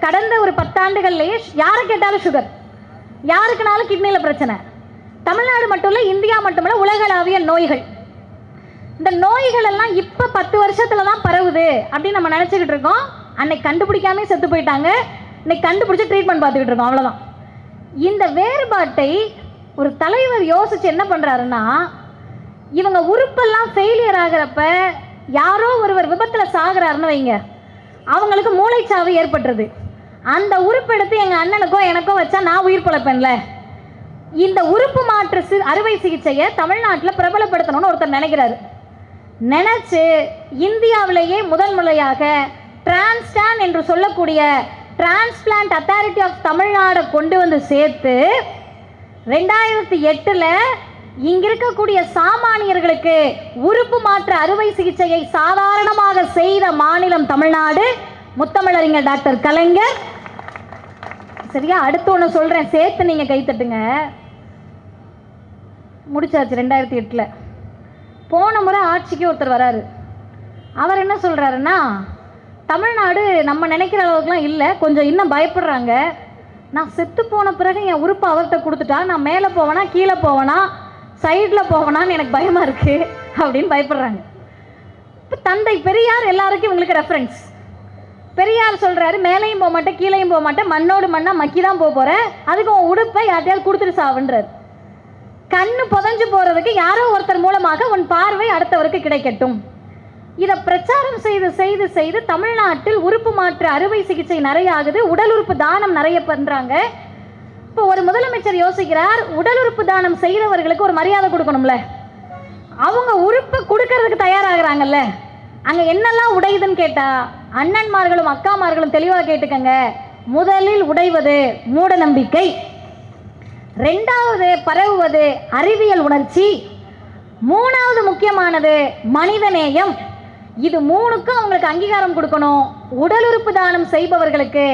கடந்த ஒரு 10 ஆண்டுகள்லேயே யாரை கேட்டாலும் சுகர், யாருக்குனாலும் கிட்னியில் பிரச்சனை. தமிழ்நாடு மட்டும் இல்லை, இந்தியா மட்டுமில்லை, உலகளாவிய நோய்கள். இந்த நோய்கள் எல்லாம் இப்போ 10 வருஷத்துல தான் பரவுது அப்படின்னு நம்ம நினச்சிக்கிட்டு இருக்கோம். அன்னைக்கு கண்டுபிடிக்காமே செத்து போயிட்டாங்க, இன்னைக்கு கண்டுபிடிச்சி ட்ரீட்மெண்ட் பார்த்துக்கிட்டு இருக்கோம், அவ்வளோதான். இந்த வேறுபாட்டை ஒரு தலைவர் யோசிச்சு என்ன பண்ணுறாருன்னா, இவங்க உறுப்பெல்லாம் ஃபெயிலியர் ஆகிறப்ப யாரோ ஒருவர் விபத்தில் சாகிறாருன்னு வைங்க, அவங்களுக்கு மூளைச்சாவு ஏற்பட்டுருது. அந்த உறுப்பு எடுத்து எங்கள் அண்ணனுக்கோ எனக்கோ வச்சா நான் உயிர் பிழைப்பேன்ல. இந்த உறுப்பு மாற்று அறுவை சிகிச்சையை தமிழ்நாட்டில் பிரபலப்படுத்தணும்னு ஒருத்தர் நினைக்கிறாரு. நினச்சி இந்தியாவிலேயே முதல் முறையாக டிரான்ஸ்டான் என்று சொல்லக்கூடிய டிரான்ஸ்பிளான்ட் அத்தாரிட்டி ஆஃப் தமிழ்நாடு கொண்டு வந்து சேர்த்து 2008 இங்க இருக்கக்கூடிய சாமானியர்களுக்கு உறுப்பு மாற்று அறுவை சிகிச்சையை சாதாரணமாக செய்த மாநிலம் தமிழ்நாடு. முத்தமிழறிஞர் டாக்டர் கலைஞர். சரியா? அடுத்து ஒன்று சொல்றேன், சேர்த்து நீங்க கைத்தட்டுங்க. முடிச்சாச்சு 2008. போன முறை ஆட்சிக்கு ஒருத்தர் வராரு. அவர் என்ன சொல்றாருன்னா, தமிழ்நாடு நம்ம நினைக்கிற அளவுக்குலாம் இல்லை, கொஞ்சம் இன்னும் பயப்படுறாங்க. நான் செத்து போன பிறகு என் உறுப்பு அவர்கிட்ட கொடுத்துட்டா நான் மேலே போவேனா கீழே போவேனா சைடில் போவேனான்னு எனக்கு பயமாக இருக்குது அப்படின்னு பயப்படுறாங்க. இப்போ தந்தை பெரியார் எல்லாருக்கும் இவங்களுக்கு ரெஃபரன்ஸ். பெரியார் சொல்கிறாரு, மேலேயும் போக மாட்டேன் கீழேயும் போக மாட்டேன், மண்ணோடு மண்ணாக மக்கி தான் போக போகிறேன், அதுக்கு உன் உடுப்பை யார்ட்டையாவது கொடுத்துட்டு சாவுன்றார். கண்ணு புதஞ்சு போகிறதுக்கு யாரோ ஒருத்தர் மூலமாக உன் பார்வை அடுத்தவருக்கு கிடைக்கட்டும். இதை பிரச்சாரம் செய்து செய்து செய்து தமிழ்நாட்டில் உறுப்பு மாற்று அறுவை சிகிச்சை நிறைய ஆகுது, உடல் உறுப்பு தானம் நிறைய பண்ணுறாங்க. இப்போ ஒரு முதலமைச்சர் யோசிக்கிறார், உடல் உறுப்பு தானம் செய்தவர்களுக்கு ஒரு மரியாதை கொடுக்கணும்ல, அவங்க உறுப்பு கொடுக்கறதுக்கு தயாராகிறாங்கல்ல, அங்கே என்னெல்லாம் உடையுதுன்னு கேட்டால் அண்ணன்மார்களும் அக்காமார்களும் தெளிவாக கேட்டுக்கங்க. முதலில் உடைவது மூட நம்பிக்கை, 2வது பரவுவது அறிவியல் உணர்ச்சி, 3வது முக்கியமானது மனிதநேயம். இது 3க்கும் அவங்களுக்கு அங்கீகாரம் கொடுக்கணும். உடல் உறுப்பு தானம் செய்பவர்களுக்கு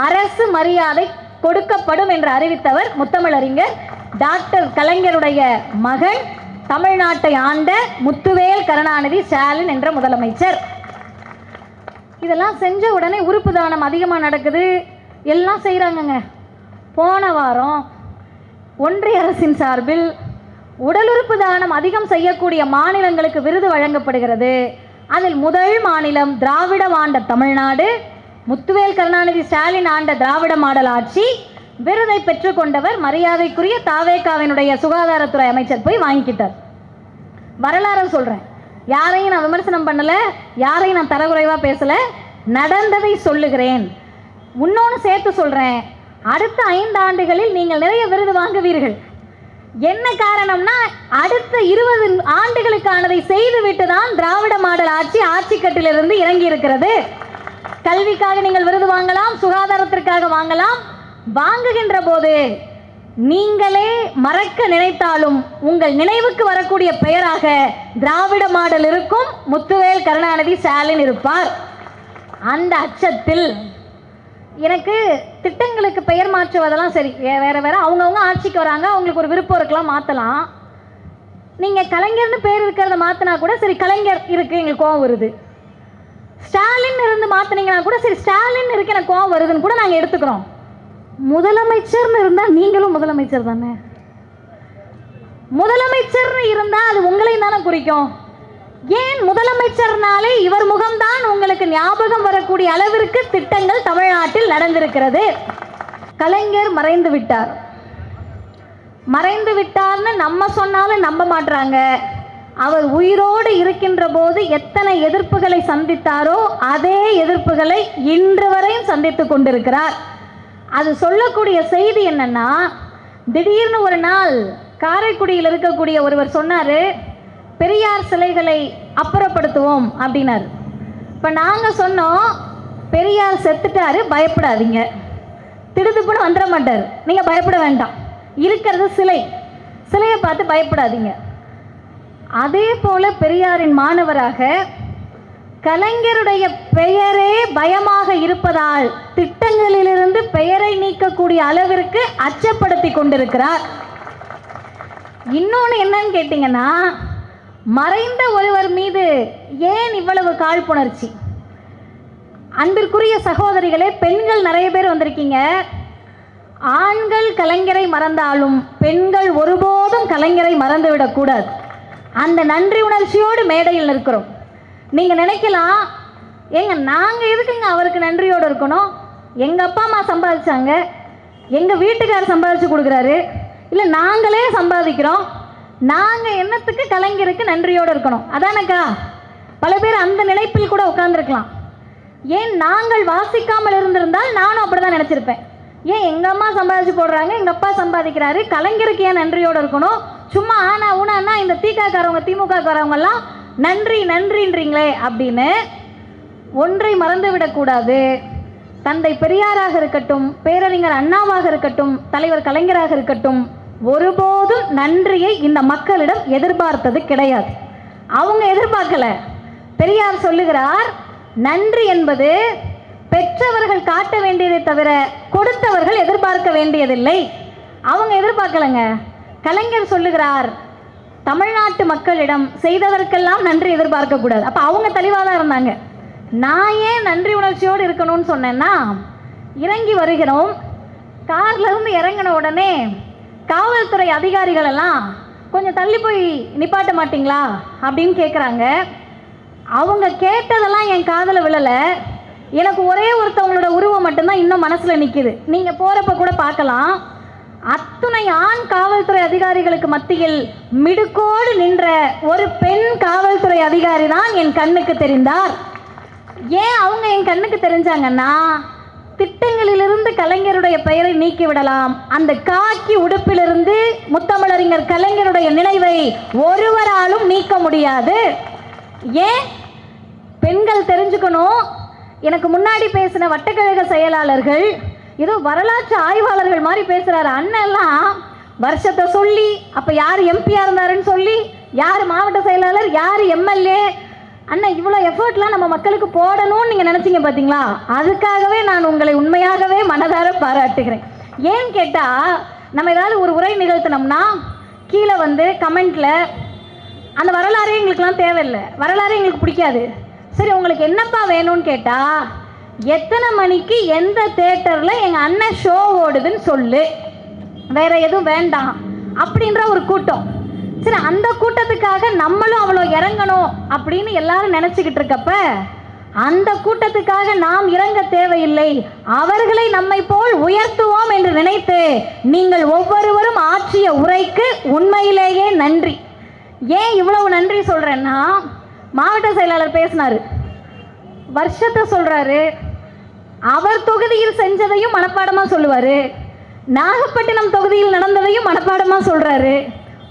அரசு மரியாதை கொடுக்கப்படும் என்று அறிவித்தவர் முத்தமிழறிஞர் டாக்டர் கலைஞருடைய மகன், தமிழ்நாட்டை ஆண்ட முத்துவேல் கருணாநிதி ஸ்டாலின் என்ற முதலமைச்சர். இதெல்லாம் செஞ்ச உடனே உறுப்பு தானம் அதிகமாக நடக்குது, எல்லாம் செய்கிறாங்கங்க. போன வாரம் ஒன்றிய அரசின் சார்பில் உடல் உறுப்பு தானம் அதிகம் செய்யக்கூடிய மாநிலங்களுக்கு விருது வழங்கப்படுகிறது. அதில் முதல் மாநிலம் திராவிட ஆண்ட தமிழ்நாடு, முத்துவேல் கருணாநிதி ஸ்டாலின் ஆண்ட திராவிட மாடல் ஆட்சி. விருதை பெற்றுக்கொண்டவர் மரியாதைக்குரிய தாவேகாவினுடைய சுகாதாரத்துறை அமைச்சர் போய் வாங்கிக்கிட்டார். வரலாறு சொல்கிறேன், யாரையும் நான் விமர்சனம் பண்ணலை, யாரையும் நான் தரக்குறைவாக பேசலை, நடந்ததை சொல்லுகிறேன். இன்னொன்று சேர்த்து சொல்கிறேன், அடுத்த 5 ஆண்டுகளில் நீங்கள் நிறைய விருது வாங்குவீர்கள். என்ன காரணம்னா, அடுத்த 20 ஆண்டுகளுக்கானதை செய்துவிட்டு தான் திராவிட மாடல் ஆட்சி கட்டிலிருந்து இறங்கி இருக்கிறது. கல்விக்காக நீங்கள் விருது வாங்கலாம், சுகாதாரத்திற்காக வாங்கலாம். வாங்குகின்ற போது நீங்களே மறக்க நினைத்தாலும் உங்கள் நினைவுக்கு வரக்கூடிய பெயராக திராவிட மாடல் இருக்கும், முத்துவேல் கருணாநிதி ஸ்டாலின் இருப்பார். அந்த அச்சத்தில் எனக்கு திட்டங்களுக்கு பெயர் மாற்றுவதெல்லாம் சரி, வேறு வேறு அவங்கவுங்க ஆட்சிக்கு வராங்க, அவங்களுக்கு ஒரு விருப்பம் இருக்கலாம், மாற்றலாம். நீங்கள் கலைஞர்னு பேர் இருக்கிறத மாற்றினா கூட சரி, கலைஞர் இருக்குது எங்களுக்கு கோவம் வருது. ஸ்டாலின் இருந்து மாற்றினீங்கன்னா கூட சரி, ஸ்டாலின் இருக்கு எனக்கு கோவம் வருதுன்னு கூட நாங்கள் எடுத்துக்கிறோம். முதலமைச்சர்னு இருந்தால் நீங்களும் முதலமைச்சர் தானே. முதலமைச்சர்னு இருந்தால் அது உங்களையும் தானே குறிக்கும். ஏன் முதலமைச்சர்னாலே இவர் முகம்தான் உங்களுக்கு ஞாபகம் வரக்கூடிய அளவிற்கு திட்டங்கள் தமிழ்நாட்டில் நடந்திருக்கிறது. கலைஞர் மறைந்து விட்டார். மறைந்து விட்டார்னு நம்ம சொன்னாலும் நம்ப மாட்டாங்க. அவர் உயிரோடு இருக்கின்ற போது எத்தனை எதிர்ப்புகளை சந்தித்தாரோ அதே எதிர்ப்புகளை இன்று வரையும் சந்தித்து கொண்டிருக்கிறார். அது சொல்லக்கூடிய செய்தி என்னன்னா, திடீர்னு ஒரு நாள் காரைக்குடியில் இருக்கக்கூடிய ஒருவர் சொன்னார், பெரியார் சிலைகளை அப்புறப்படுத்துவோம் அப்படின்னாரு. இப்போ நாங்கள் சொன்னோம், பெரியார் செத்துட்டாரு, பயப்படாதீங்க, திடுதுப்புன்னு வந்துட மாட்டார், நீங்கள் பயப்பட வேண்டாம், இருக்கிறது சிலையை பார்த்து பயப்படாதீங்க. அதே போல பெரியாரின் மாணவராக கலைஞருடைய பெயரே பயமாக இருப்பதால் திட்டங்களிலிருந்து பெயரை நீக்கக்கூடிய அளவிற்கு அச்சப்படுத்தி கொண்டிருக்கிறார். இன்னொன்று என்னன்னு கேட்டிங்கன்னா, மறைந்த ஒருவர் மீது ஏன் இவ்வளவு காழ்ப்புணர்ச்சி? அன்பிற்குரிய சகோதரிகளே, பெண்கள் நிறைய பேர் வந்திருக்கீங்க. ஆண்கள் கலைஞரை மறந்தாலும் பெண்கள் ஒருபோதும் கலைஞரை மறந்துவிடக்கூடாது. அந்த நன்றி உணர்ச்சியோடு மேடையில் இருக்கிறோம். நீங்கள் நினைக்கலாம், ஏங்க நாங்கள் எதுக்குங்க அவருக்கு நன்றியோடு இருக்கணும்? எங்கள் அப்பா அம்மா சம்பாதிச்சாங்க, எங்கள் வீட்டுக்காரர் சம்பாதிச்சு கொடுக்குறாரு, இல்லை நாங்களே சம்பாதிக்கிறோம், நாங்கள் என்னத்துக்கு கலைஞருக்கு நன்றியோடு இருக்கணும்? அதானக்கா? பல பேர் அந்த நினைப்பில் கூட உட்கார்ந்துருக்கலாம். ஏன் நாங்கள் வாசிக்காமல் இருந்திருந்தால் நானும் அப்படி தான் நினச்சிருப்பேன். ஏன் எங்கள் அம்மா சம்பாதிச்சு போடுறாங்க, எங்கள் அப்பா சம்பாதிக்கிறாரு, கலைஞருக்கு ஏன் நன்றியோடு இருக்கணும்? சும்மா ஆனா ஊனா இந்த திகாக்காரவங்க திமுககாரவங்கெல்லாம் நன்றி நன்றின்றீங்களே அப்படின்னு. ஒன்றை மறந்து விடக்கூடாது. தந்தை பெரியாராக இருக்கட்டும், பேரறிஞர் அண்ணாவாக இருக்கட்டும், தலைவர் கலைஞராக இருக்கட்டும், ஒருபோதும் நன்றியை இந்த மக்களிடம் எதிர்பார்த்தது கிடையாது. அவங்க எதிர்பார்க்கல. பெரியார் சொல்லுகிறார், நன்றி என்பது பெற்றவர்கள் காட்ட வேண்டியதை தவிர கொடுத்தவர்கள் எதிர்பார்க்க வேண்டியதில்லை. அவங்க எதிர்பார்க்கலங்க. கலைஞர் சொல்லுகிறார், தமிழ்நாட்டு மக்களிடம் செய்ததற்கெல்லாம் நன்றி எதிர்பார்க்க கூடாது. அப்ப அவங்க தெளிவாக தான் இருந்தாங்க. நான் ஏன் நன்றி உணர்ச்சியோடு இருக்கணும்னு சொன்னேன்னா, இறங்கி வருகிறோம், கார்ல இருந்து இறங்கின உடனே காவல்துறை அதிகாரிகள் எல்லாம் கொஞ்சம் தள்ளி போய் நிப்பாட்ட மாட்டீங்களா அப்படின்னு கேட்குறாங்க. அவங்க கேட்டதெல்லாம் என் காதில் விழலை. எனக்கு ஒரே ஒருத்தவங்களோட உருவம் மட்டும்தான் இன்னும் மனசில் நிற்கிது. நீங்கள் போகிறப்ப கூட பார்க்கலாம். அத்துணை ஆண் காவல்துறை அதிகாரிகளுக்கு மத்தியில் மிடுக்கோடு நின்ற ஒரு பெண் காவல்துறை அதிகாரி தான் என் கண்ணுக்கு தெரிந்தார். ஏன் அவங்க என் கண்ணுக்கு தெரிஞ்சாங்கன்னா, திட்டங்களிலிருந்து கலைஞருடைய பெயரை நீக்கி விடலாம், அந்த காக்கி உடுப்பிலிருந்து முத்தமிழறிஞர் கலைஞருடைய நினைவை ஒருவராலும் நீக்க முடியாது. ஏன்? பெண்கள் தெரிஞ்சுக்கணும். எனக்கு முன்னாடி பேசின வட்டக்கழக செயலாளர்கள் ஏதோ வரலாற்று ஆய்வாளர்கள் மாதிரி பேசுகிறாரு. அண்ணெல்லாம் வருஷத்தை சொல்லி, அப்போ யார் எம்பியாக இருந்தாருன்னு சொல்லி, யார் மாவட்ட செயலாளர், யார் எம்எல்ஏ, அண்ணா இவ்வளோ எஃபர்ட்லாம் நம்ம மக்களுக்கு போடணும்னு நீங்கள் நினச்சிங்க பார்த்தீங்களா? அதுக்காகவே நான் உங்களை உண்மையாகவே மனதார பாராட்டுகிறேன். ஏன்னு கேட்டால், நம்ம ஏதாவது ஒரு உரை நிகழ்த்தினோம்னா கீழே வந்து கமெண்ட்டில் அந்த வரலாறே எங்களுக்குலாம் தேவையில்லை, வரலாறே எங்களுக்கு பிடிக்காது, சரி உங்களுக்கு என்னப்பா வேணும்னு கேட்டால், எத்தனை மணிக்கு எந்த தேட்டரில் எங்கள் அண்ணன் ஷோ ஓடுதுன்னு சொல்லு, வேற எதுவும் வேண்டாம் அப்படின்ற ஒரு கூட்டம். சரி, அந்த கூட்டத்துக்காக நம்மளும் அவ்வளோ இறங்கணும் அப்படின்னு எல்லாரும் நினச்சிக்கிட்டு இருக்கப்ப, அந்த கூட்டத்துக்காக நாம் இறங்க தேவையில்லை, அவர்களை நம்மை போல் உயர்த்துவோம் என்று நினைத்து நீங்கள் ஒவ்வொருவரும் ஆற்றிய உரைக்கு உண்மையிலேயே நன்றி. ஏன் இவ்வளவு நன்றி சொல்கிறேன்னா, மாவட்ட செயலாளர் பேசினார், வருஷத்தை சொல்கிறாரு, அவர் தொகுதியில் செஞ்சதையும் மனப்பாடமாக சொல்லுவார், நாகப்பட்டினம் தொகுதியில் நடந்ததையும் மனப்பாடமாக சொல்கிறாரு,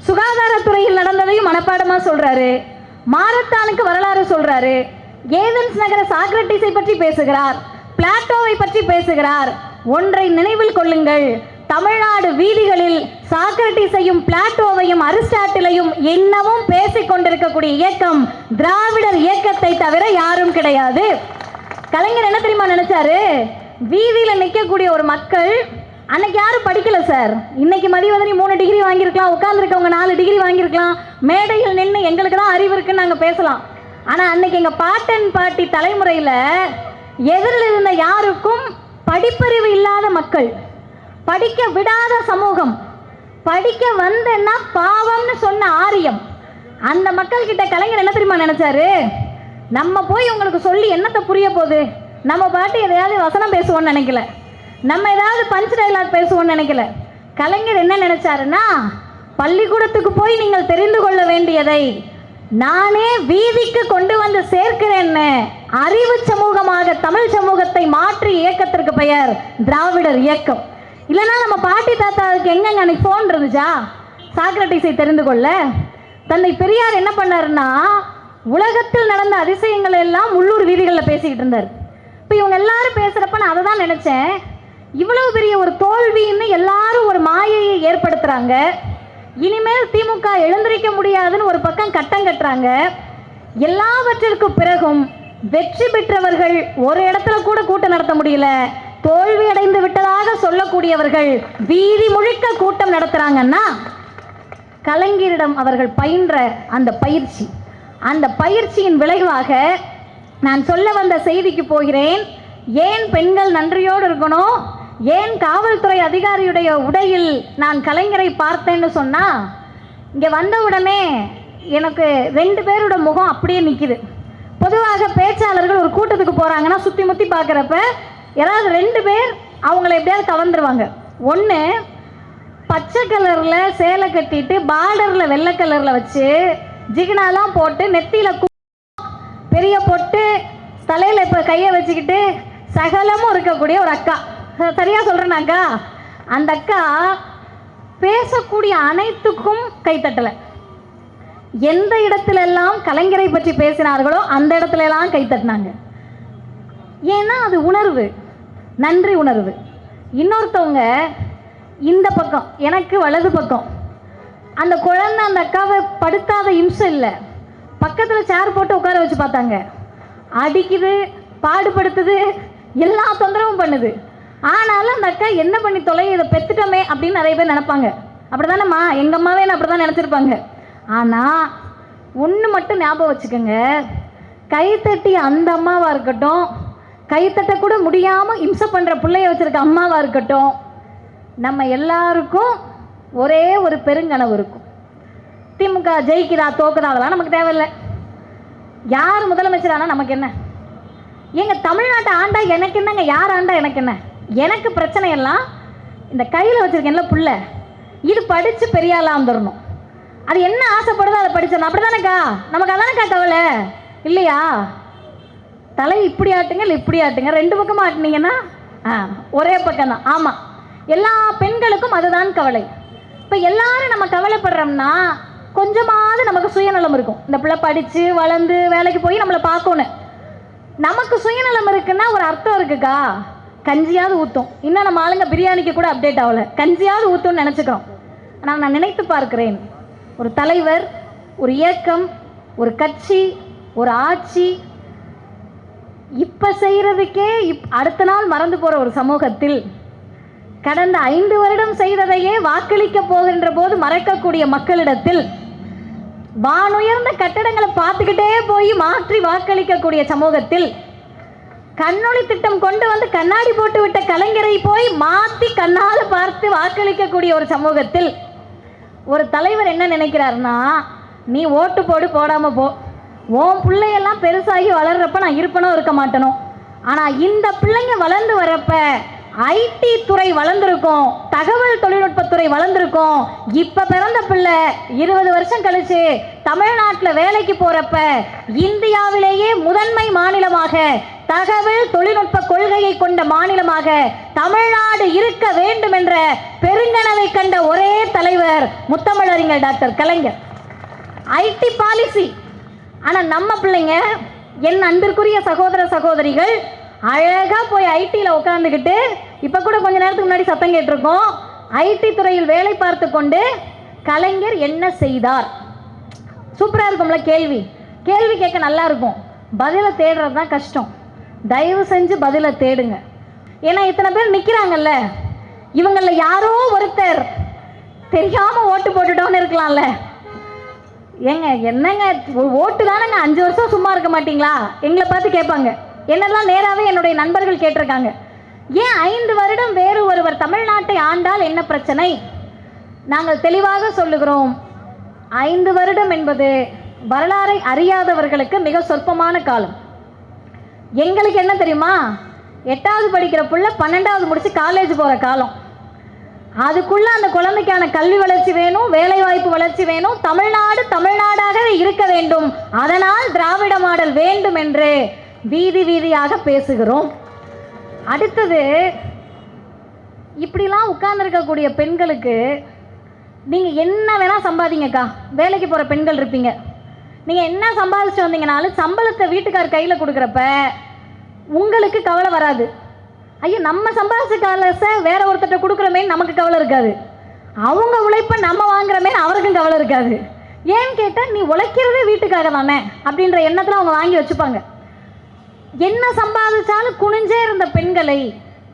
சுகாதாரத்துறையில் நடந்ததையும் மனப்பாடமாக சொல்கிறாரு, மாரத்தானுக்கு வரலாறு சொல்கிறாரு, ஏதென்ஸ் நகர சாக்ரட்டிஸை பற்றி பேசுகிறார், பிளாட்டோவை பற்றி பேசுகிறார். ஒன்றை நினைவில் கொள்ளுங்கள், தமிழ்நாடு வீதிகளில் சாக்ரட்டிஸையும் பிளாட்டோவையும் அரிஸ்டாட்டிலையும் இன்னமும் பேசிக் கொண்டிருக்கக்கூடிய இயக்கம் திராவிடர் இயக்கத்தை தவிர யாரும் கிடையாது. கலைஞர் என்ன தெரியுமா நினைச்சாரு? வீதியில் நிற்கக்கூடிய ஒரு மக்கள், அன்னைக்கு யாரும் படிக்கல சார், இன்னைக்கு மதிவதனி 3 டிகிரி வாங்கியிருக்கலாம், உட்கார்ந்துருக்கவங்க 4 டிகிரி வாங்கியிருக்கலாம், மேடையில் நின்று எங்களுக்கு தான் அறிவு இருக்குன்னு நாங்கள் பேசலாம். ஆனால் அன்னைக்கு எங்கள் பாட்டன் பாட்டி தலைமுறையில் எதிரில் இருந்த யாருக்கும் படிப்பறிவு இல்லாத மக்கள், படிக்க விடாத சமூகம், படிக்க வந்தேன்னா பாவம்னு சொன்ன ஆரியம், அந்த மக்கள் கிட்ட கலைஞர் என்ன தெரியுமா நினைச்சாரு? நம்ம போய் உங்களுக்கு சொல்லி என்னத்தை புரிய போகுது, நம்ம பாட்டு எதையாவது வசனம் பேசுவோம்னு நினைக்கல, நம்ம ஏதாவது பஞ்ச் டைலாக் பேசுவோம்னு நினைக்கல. கலைஞர் என்ன நினைச்சாருன்னா, பள்ளிக்கூடத்துக்கு போய் நீங்கள் தெரிந்து கொள்ள வேண்டியதை நானே வீதிக்கு கொண்டு வந்து சேர்க்கிறேன்னு அறிவு சமூகமாக தமிழ் சமூகத்தை மாற்றி இயக்கத்திற்கு பெயர் திராவிடர் இயக்கம். இல்லைன்னா நம்ம பாட்டி தாத்தாவுக்கு எங்கெங்க அன்னைக்கு ஃபோன் இருந்துச்சா சாக்ரட்டிஸை தெரிந்து கொள்ள? தந்தை பெரியார் என்ன பண்ணாருன்னா, உலகத்தில் நடந்த அதிசயங்கள் எல்லாம் உள்ளூர் வீதிகளில் பேசிக்கிட்டு இருந்தார். இப்போ இவங்க எல்லாரும் பேசுகிறப்ப நான் அதை தான் நினச்சேன், இவ்வளவு பெரிய ஒரு தோல்வின்னு எல்லாரும் ஒரு மாயையை ஏற்படுத்துகிறாங்க, இனிமேல் திமுக எழுந்திருக்க முடியாதுன்னு ஒரு பக்கம் கட்டம் கட்டுறாங்க. எல்லாவற்றிற்கு பிறகும் வெற்றி பெற்றவர்கள் ஒரு இடத்துல கூட கூட்டம் நடத்த முடியல, தோல்வி அடைந்து விட்டதாக சொல்லக்கூடியவர்கள் வீதி முழுக்க கூட்டம் நடத்துறாங்கன்னா, கலைஞரிடம் அவர்கள் பயின்ற அந்த பயிற்சி, அந்த பயிற்சியின் விளைவாக நான் சொல்ல வந்த செய்திக்கு போகிறேன். ஏன் பெண்கள் நன்றியோடு இருக்கணும், ஏன் காவல்துறை அதிகாரியுடைய உடையில் நான் கலைஞரை பார்த்தேன்னு சொன்னால், இங்கே வந்த உடனே எனக்கு 2 பேரோட முகம் அப்படியே நிற்கிது. பொதுவாக பேச்சாளர்கள் ஒரு கூட்டத்துக்கு போகிறாங்கன்னா சுற்றி முற்றி பார்க்குறப்ப யாராவது 2 பேர் அவங்கள எப்படியாவது கவர்ந்துருவாங்க. ஒன்று பச்சை கலரில் சேலை கட்டிட்டு பார்டரில் வெள்ளை கலரில் வச்சு ஜிகினாலாம் போட்டு நெத்தியில் பெரிய பொட்டு தலையில் இப்போ கையை வச்சுக்கிட்டு சகலமும் இருக்கக்கூடிய ஒரு அக்கா. சரியாக சொல்கிறேனாக்கா? அந்த அக்கா பேசக்கூடிய அனைத்துக்கும் கைத்தட்டலை. எந்த இடத்துலெல்லாம் கலைஞரை பற்றி பேசினார்களோ அந்த இடத்துலலாம் கைத்தட்டினாங்க. ஏன்னா அது உணர்வு, நன்றி உணர்வு. இன்னொருத்தவங்க இந்த பக்கம், எனக்கு வலது பக்கம், அந்த குழந்தை அந்த அக்காவை படுத்தாத இம்சம் இல்லை, பக்கத்தில் சேர் போட்டு உட்கார வச்சு பார்த்தாங்க. அடிக்குது, பாடுபடுத்துது, எல்லா தொந்தரவும் பண்ணுது. ஆனாலும் அந்த அக்கா என்ன பண்ணி தொலை, இதை பெற்றுட்டோமே அப்படின்னு நிறைய பேர் நினைப்பாங்க. அப்படி தானேம்மா, எங்கள் அம்மாவே என்ன அப்படி தான் நினச்சிருப்பாங்க. ஆனால் ஒன்று மட்டும் ஞாபகம் வச்சுக்கோங்க, கைத்தட்டி அந்த அம்மாவாக இருக்கட்டும், கைத்தட்ட கூட முடியாமல் இம்சை பண்ணுற பிள்ளைய வச்சுருக்க அம்மாவாக இருக்கட்டும், நம்ம எல்லாருக்கும் ஒரே ஒரு பெருங்கனவு இருக்கும். திமுக ஜெயிக்குதா தோக்குதா அதெல்லாம் நமக்கு தேவையில்லை. யார் முதலமைச்சரானா நமக்கு என்ன? எங்கள் தமிழ்நாட்டை ஆண்டா எனக்கு என்னங்க, யார் ஆண்டா எனக்கு என்ன? எனக்கு பிரச்சனை எல்லாம் இந்த கையில் வச்சுருக்கேன்ல புள்ள, இது படித்து பெரிய ஆளாக வந்துடணும். அது என்ன ஆசைப்படுதோ அதை படிச்சிடணும். அப்படி தானேக்கா? நமக்கு அதானக்கா கவலை இல்லையா? தலை இப்படி ஆட்டுங்க இல்லை இப்படி ஆட்டுங்க, 2 பக்கமாக ஆட்டினீங்கன்னா ஒரே பக்கம் தான். ஆமாம், எல்லா பெண்களுக்கும் அதுதான் கவலை. இப்போ எல்லாரும் நம்ம கவலைப்படுறோம்னா கொஞ்சமாவது நமக்கு சுயநலம் இருக்கும். இந்த பிள்ளை படித்து வளர்ந்து வேலைக்கு போய் நம்மளை பார்க்கணும். நமக்கு சுயநலம் இருக்குன்னா ஒரு அர்த்தம் இருக்குக்கா. கஞ்சியாவது ஊற்றும். இன்னும் நம்ம ஆளுங்க பிரியாணிக்கு கூட அப்டேட் ஆகலை, கஞ்சியாவது ஊற்றும்னு நினச்சிக்கிறோம். ஆனால் நான் நினைத்து பார்க்கிறேன், ஒரு தலைவர், ஒரு இயக்கம், ஒரு கட்சி, ஒரு ஆட்சி இப்போ செய்கிறதுக்கே அடுத்த நாள் மறந்து போகிற ஒரு சமூகத்தில் கடந்த 5 வருடம் செய்ததையே வாக்களிக்க போகின்ற போது மறக்கக்கூடிய மக்களிடத்தில் வானுயர்ந்த கட்டடங்களை பார்த்துக்கிட்டே போய் மாற்றி வாக்களிக்கக்கூடிய சமூகத்தில் கண்ணொளி திட்டம் கொண்டு வந்து கண்ணாடி போட்டு விட்ட கலைஞரை போய் மாற்றி கண்ணால் பார்த்து வாக்களிக்கக்கூடிய ஒரு சமூகத்தில் ஒரு தலைவர் என்ன நினைக்கிறாருன்னா, நீ ஓட்டு போடு போடாமல் போ, உன் பிள்ளையெல்லாம் பெருசாகி வளர்றப்ப நான் இருப்பனோ இருக்க மாட்டேனோ. ஆனால் இந்த பிள்ளைங்க வளர்ந்து வரப்ப ஐடி துறை வளர்ந்துருக்கும், தகவல் தொழில்நுட்பத்துறை வளர்ந்துருக்கும். இப்போ பிறந்த பிள்ளை 20 வருஷம் கழிச்சு தமிழ்நாட்டில் வேலைக்கு போகிறப்ப இந்தியாவிலேயே முதன்மை மாநிலமாக, தகவல் தொழில்நுட்ப கொள்கையை கொண்ட மாநிலமாக தமிழ்நாடு இருக்க வேண்டும் என்ற பெருங்கனவை கண்ட ஒரே தலைவர் முத்தமிழறிஞர் டாக்டர் கலைஞர். ID policy. ஆனால் நம்ம பிள்ளைங்க, என் அன்பிற்குரிய சகோதர சகோதரிகள், அழகாக போய் ஐடியில் உட்காந்துக்கிட்டு, இப்போ கூட கொஞ்ச நேரத்துக்கு முன்னாடி சத்தம் கேட்டிருக்கோம், ஐடி துறையில் வேலை பார்த்து கொண்டு கலைஞர் என்ன செய்தார். சூப்பராக இருக்கும்ல கேள்வி. கேள்வி கேட்க நல்லா இருக்கும், பதிலை தேடுறது தான் கஷ்டம். தயவு செஞ்சு பதிலை தேடுங்க. ஏன்னா இத்தனை பேர் நிற்கிறாங்கல்ல, இவங்களில் யாரோ ஒருத்தர் தெரியாமல் ஓட்டு போட்டுட்டோன்னு இருக்கலாம்ல. ஏங்க என்னங்க ஓட்டு தானேங்க, 5 வருஷம் சும்மா இருக்க மாட்டீங்களா? எங்களை பார்த்து கேட்பாங்க. என்னெல்லாம் நேராகவே என்னுடைய நண்பர்கள் கேட்டிருக்காங்க, ஏன் 5 வருடம் வேறு ஒருவர் தமிழ்நாட்டை ஆண்டால் என்ன பிரச்சனை? நாங்கள் தெளிவாக சொல்லுகிறோம், 5 வருடம் என்பது வரலாறை அறியாதவர்களுக்கு மிக சொற்பமான காலம். எங்களுக்கு என்ன தெரியுமா, 8வது படிக்கிற புள்ள 12வது முடிச்சு காலேஜ் போகிற காலம். அதுக்குள்ள அந்த குழந்தைக்கான கல்வி வளர்ச்சி வேணும், வேலைவாய்ப்பு வளர்ச்சி வேணும், தமிழ்நாடு தமிழ்நாடாகவே இருக்க வேண்டும், அதனால் திராவிட மாடல் வேண்டும் என்று வீதி வீதியாக பேசுகிறோம். அடுத்தது, இப்படிலாம் உட்கார்ந்துருக்கக்கூடிய பெண்களுக்கு நீங்கள் என்ன வேணால் சம்பாதிங்கக்கா. வேலைக்கு போகிற பெண்கள் இருப்பீங்க, நீங்கள் என்ன சம்பாதிச்சு வந்தீங்கனாலும் சம்பளத்தை வீட்டுக்கார் கையில் கொடுக்குறப்ப உங்களுக்கு கவலை வராது. ஐயோ நம்ம சம்பாதிச்ச காலத்தை வேற ஒருத்தட்ட கொடுக்குறமேன்னு நமக்கு கவலை இருக்காது. அவங்க உழைப்பை நம்ம வாங்குறமே அவருக்கும் கவலை இருக்காது. ஏன்னு கேட்டால் நீ உழைக்கிறதே வீட்டுக்காக தானே அப்படின்ற எண்ணத்தில் அவங்க வாங்கி வச்சுப்பாங்க. என்ன சம்பாதிச்சாலும் குனிஞ்சே இருந்த பெண்களை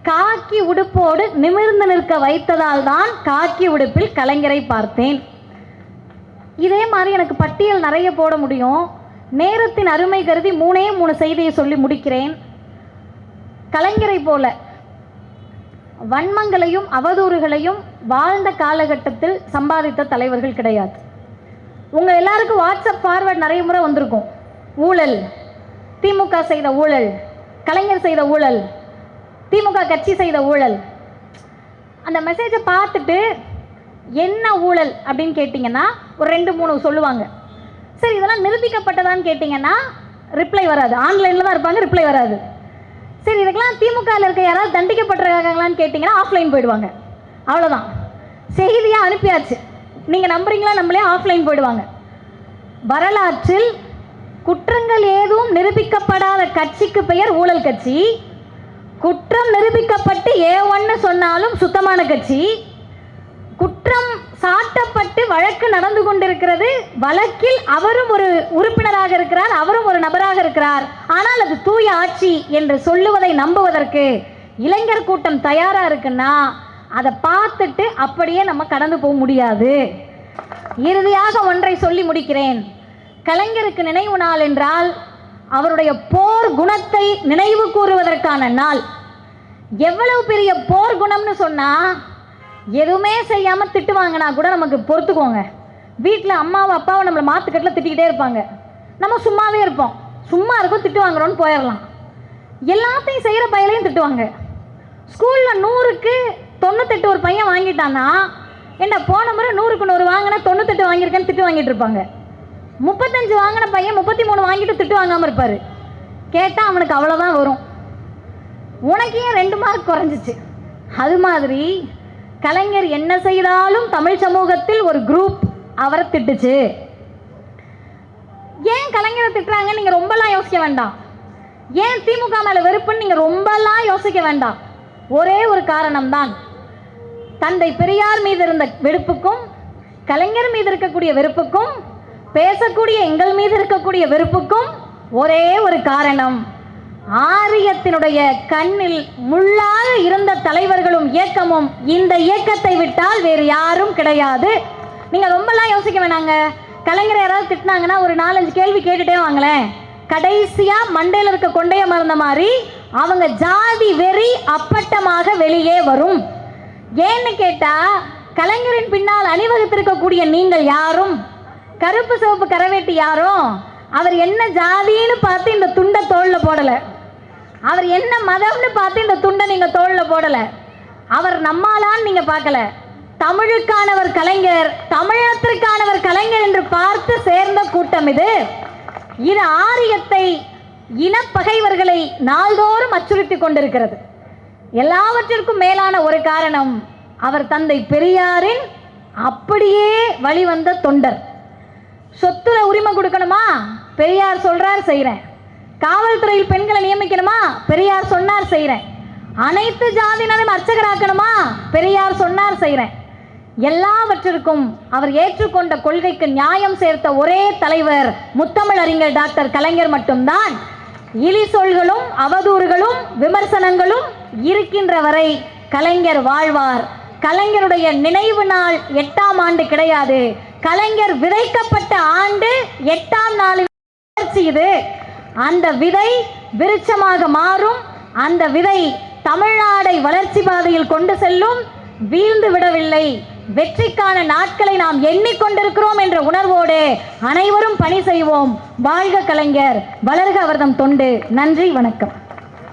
காக்கி உடுப்போடு நிமிர்ந்து நிற்க வைத்ததால் தான் காக்கி உடுப்பில் கலைஞரை பார்த்தேன். இதே மாதிரி எனக்கு பட்டியல் நிறைய போட முடியும். நேரத்தின் அருமை கருதி 3 செய்தியை சொல்லி முடிக்கிறேன். கலைஞரை போல வன்மங்களையும் அவதூறுகளையும் வாழ்ந்த காலகட்டத்தில் சம்பாதித்த தலைவர்கள் கிடையாது. உங்கள் எல்லாருக்கும் வாட்ஸ்அப் ஃபார்வர்ட் நிறைய முறை வந்திருக்கும். ஊழல், திமுக செய்த ஊழல், கலைஞர் செய்த ஊழல், திமுக கட்சி செய்த ஊழல். அந்த மெசேஜை பார்த்துட்டு என்ன ஊழல் அப்படின்னு கேட்டிங்கன்னா ஒரு 2-3 சொல்லுவாங்க. சரி, இதெல்லாம் நிரூபிக்கப்பட்டதான்னு கேட்டிங்கன்னா ரிப்ளை வராது. ஆன்லைனில் தான் இருப்பாங்க, ரிப்ளை வராது. சரி, இதுக்கெல்லாம் திமுகவில் இருக்க யாராவது தண்டிக்கப்பட்டிருக்காங்களான்னு கேட்டிங்கன்னா ஆஃப்லைன் போயிடுவாங்க. அவ்வளோதான், செய்தியாக அனுப்பியாச்சு. நீங்கள் நம்புறீங்களா நம்மளே ஆஃப்லைன் போயிடுவாங்க. வரலாற்றில் குற்றங்கள் ஏதும் நிரூபிக்கப்படாத கட்சிக்கு பெயர் ஊழல் கட்சி. குற்றம் நிரூபிக்கப்பட்டு ஏ1 சொன்னாலும் சுத்தமான கட்சி. குற்றம் சாட்டப்பட்டு வழக்கு நடந்து கொண்டிருக்கிறது, வழக்கில் அவரும் ஒரு உறுப்பினராக இருக்கிறார், அவரும் ஒரு நபராக இருக்கிறார், ஆனால் அது தூய ஆட்சி என்று சொல்லுவதை நம்புவதற்கு இளைஞர் கூட்டம் தயாராக இருக்குன்னா அதை பார்த்துட்டு அப்படியே நம்ம கடந்து போக முடியாது. இறுதியாக ஒன்றை சொல்லி முடிக்கிறேன். கலைஞருக்கு நினைவு நாள் என்றால் அவருடைய போர் குணத்தை நினைவு கூறுவதற்கான நாள். எவ்வளவு பெரிய போர் குணம்னு சொன்னால், எதுவுமே செய்யாமல் திட்டு வாங்கினா கூட நமக்கு பொறுத்துக்கோங்க. வீட்டில் அம்மாவும் அப்பாவும் நம்மளை மாற்றுக்கட்டில் திட்டிக்கிட்டே இருப்பாங்க, நம்ம சும்மாவே இருப்போம். சும்மா இருக்கும், திட்டு வாங்குறோன்னு போயிடலாம். எல்லாத்தையும் செய்கிற பையனையும் திட்டுவாங்க. ஸ்கூலில் 100க்கு 98 ஒரு பையன் வாங்கிட்டான்னா, என்ன போன முறை 100க்கு 100 வாங்கினா 98 வாங்கியிருக்கேன்னு திட்டு வாங்கிட்டு இருப்பாங்க. 35 வாங்கின பையன் 33 வாங்கிட்டு திட்டு வாங்காமல் இருப்பார். கேட்டால் அவனுக்கு அவ்வளோதான் வரும். உனக்கு ஏன் 2 மார்க் குறைஞ்சிச்சு? அது மாதிரி கலைஞர் என்ன செய்தாலும் தமிழ் சமூகத்தில் ஒரு குரூப் அவரை திட்டுச்சு. ஏன் கலைஞரை திட்டுறாங்க நீங்கள் ரொம்பலாம் யோசிக்க வேண்டாம். ஏன் திமுக மேலே வெறுப்புன்னு நீங்கள் ரொம்பலாம் யோசிக்க வேண்டாம். ஒரே ஒரு காரணம்தான், தந்தை பெரியார் மீது இருந்த வெறுப்புக்கும் கலைஞர் மீது இருக்கக்கூடிய வெறுப்புக்கும் பேசக்கூடிய எங்கள் மீது இருக்கக்கூடிய வெறுப்புக்கும் ஒரே ஒரு காரணம், ஆரியத்தினுடைய கண்ணில் முள்ளாக இருந்த தலைவர்களும் இயக்கமும் இந்த இயக்கத்தை விட்டால் வேறு யாரும் கிடையாது. நீங்கள் ரொம்பலாம் யோசிக்க வேணாங்க. கலைஞரை யாராவது திட்டினாங்கன்னா ஒரு 4-5 கேள்வி கேட்டுட்டே வாங்களேன். கடைசியாக மண்டையில் இருக்க கொண்டைய மறந்த மாதிரி அவங்க ஜாதி வெறி அப்பட்டமாக வெளியே வரும். ஏன்னு கேட்டால், கலைஞரின் பின்னால் அணிவகுத்திருக்கக்கூடிய நீங்கள் யாரும் கருப்பு சிவப்பு கரவேட்டி யாரும் அவர் என்ன ஜாதின்னு பார்த்து இந்த துண்டை தோளில் போடலை. அவர் என்ன மதம்னு பார்த்து இந்த துண்டை நீங்கள் தோளில் போடலை. அவர் நம்மாலான்னு நீங்கள் பார்க்கல. தமிழுக்கானவர் கலைஞர், தமிழகத்திற்கானவர் கலைஞர் என்று பார்த்து சேர்ந்த கூட்டம் இது. இது ஆரியத்தை, இனப்பகைவர்களை நாள்தோறும் அச்சுறுத்தி கொண்டிருக்கிறது. எல்லாவற்றிற்கும் மேலான ஒரு காரணம், அவர் தந்தை பெரியாரின் அப்படியே வழிவந்த தொண்டர். சொத்துல உரிமை கொடுக்கணுமா? பெரியார் சொல்றார் செய்கிறேன். காவல்துறையில் பெண்களை நியமிக்கணுமா? பெரியார் சொன்னார் செய்கிறேன். அனைத்து ஜாதியினரும் அர்ச்சகராக்கணுமா? பெரியார் சொன்னார் செய்கிறேன். எல்லாவற்றிற்கும் அவர் ஏற்றுக்கொண்ட கொள்கைக்கு நியாயம் சேர்த்த ஒரே தலைவர் முத்தமிழறிஞர் டாக்டர் கலைஞர் மட்டும்தான். இழி சொல்களும் அவதூறுகளும் விமர்சனங்களும் இருக்கின்ற வரை கலைஞர் வாழ்வார். கலைஞருடைய நினைவு நாள் 8ஆம் ஆண்டு கிடையாது. கலைஞர் விதைக்கப்பட்ட ஆண்டு 8ஆம் நாளில் இது. அந்த விதை விருட்சமாக மாறும். அந்த விதை தமிழ்நாடை வளர்ச்சி பாதையில் கொண்டு செல்லும். வீழ்ந்து விடவில்லை. வெற்றிக்கான நாட்களை நாம் எண்ணிக்கொண்டிருக்கிறோம் என்ற உணர்வோடு அனைவரும் பணி செய்வோம். வாழ்க கலைஞர், வளர்க அவர்தம் தொண்டு. நன்றி, வணக்கம்.